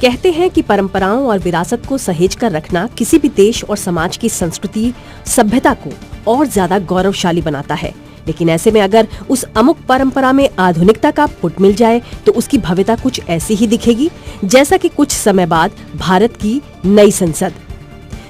कहते हैं कि परंपराओं और विरासत को सहेज कर रखना किसी भी देश और समाज की संस्कृति सभ्यता को और ज्यादा गौरवशाली बनाता है। लेकिन ऐसे में अगर उस अमुक परंपरा में आधुनिकता का पुट मिल जाए तो उसकी भव्यता कुछ ऐसी ही दिखेगी जैसा कि कुछ समय बाद भारत की नई संसद।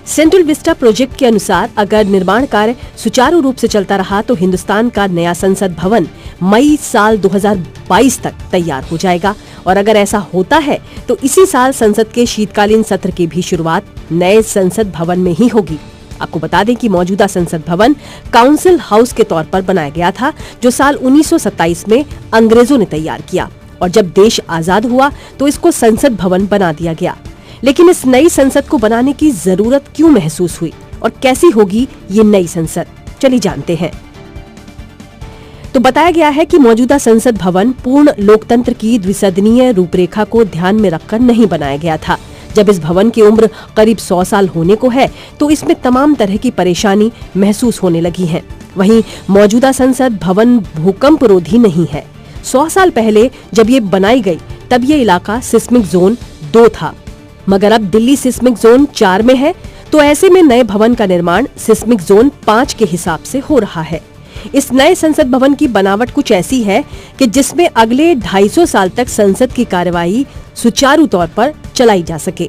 सेंट्रल विस्टा प्रोजेक्ट के अनुसार अगर निर्माण कार्य सुचारू रूप से चलता रहा तो हिंदुस्तान का नया संसद भवन मई साल 2022 तक तैयार हो जाएगा। और अगर ऐसा होता है तो इसी साल संसद के शीतकालीन सत्र की भी शुरुआत नए संसद भवन में ही होगी। आपको बता दें कि मौजूदा संसद भवन काउंसिल हाउस के तौर पर बनाया गया था, जो साल 1927 में अंग्रेजों ने तैयार किया और जब देश आजाद हुआ तो इसको संसद भवन बना दिया गया। लेकिन इस नई संसद को बनाने की जरूरत क्यों महसूस हुई और कैसी होगी ये नई संसद, चलिए जानते हैं। तो बताया गया है कि मौजूदा संसद भवन पूर्ण लोकतंत्र की द्विसदनीय रूपरेखा को ध्यान में रखकर नहीं बनाया गया था। जब इस भवन की उम्र करीब 100 साल होने को है तो इसमें तमाम तरह की परेशानी महसूस होने लगी है। वहीं मौजूदा संसद भवन भूकंप रोधी नहीं है। 100 साल पहले जब ये बनाई गई तब ये इलाका सिस्मिक जोन 2 था, मगर अब दिल्ली सिस्मिक जोन 4 में है। तो ऐसे में नए भवन का निर्माण सिस्मिक जोन 5 के हिसाब से हो रहा है। इस नए संसद भवन की बनावट कुछ ऐसी है कि जिसमें अगले 250 साल तक संसद की कार्यवाही सुचारू तौर पर चलाई जा सके।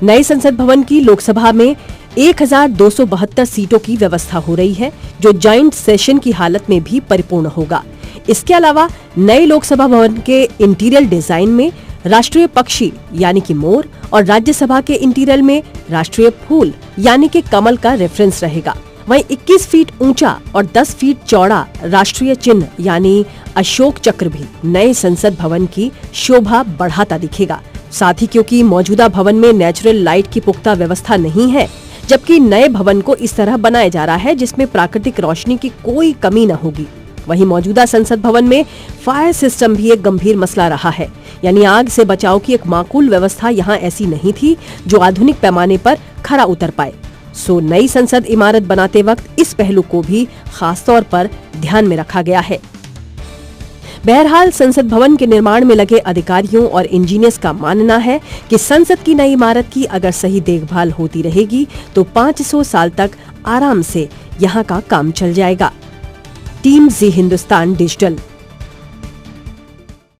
नए संसद भवन की लोकसभा में 1272 सीटों की व्यवस्था हो रही है, जो जॉइंट सेशन की हालत में भी परिपूर्ण होगा। इसके अलावा नए लोकसभा भवन के इंटीरियर डिजाइन में राष्ट्रीय पक्षी यानी कि मोर और राज्यसभा के इंटीरियर में राष्ट्रीय फूल यानी कि कमल का रेफरेंस रहेगा। वहीं 21 फीट ऊंचा और 10 फीट चौड़ा राष्ट्रीय चिन्ह यानी अशोक चक्र भी नए संसद भवन की शोभा बढ़ाता दिखेगा। साथ ही क्योंकि मौजूदा भवन में नेचुरल लाइट की पुख्ता व्यवस्था नहीं है, जबकि नए भवन को इस तरह बनाया जा रहा है जिसमें प्राकृतिक रोशनी की कोई कमी न होगी। वहीं मौजूदा संसद भवन में फायर सिस्टम भी एक गंभीर मसला रहा है, यानी आग से बचाव की एक माकूल व्यवस्था यहाँ ऐसी नहीं थी जो आधुनिक पैमाने पर खरा उतर पाए। सो नई संसद इमारत बनाते वक्त इस पहलू को भी खास तौर पर ध्यान में रखा गया है। बहरहाल संसद भवन के निर्माण में लगे अधिकारियों और इंजीनियर्स का मानना है कि संसद की नई इमारत की अगर सही देखभाल होती रहेगी तो 500 साल तक आराम से यहाँ का काम चल जाएगा। टीम जी हिंदुस्तान डिजिटल।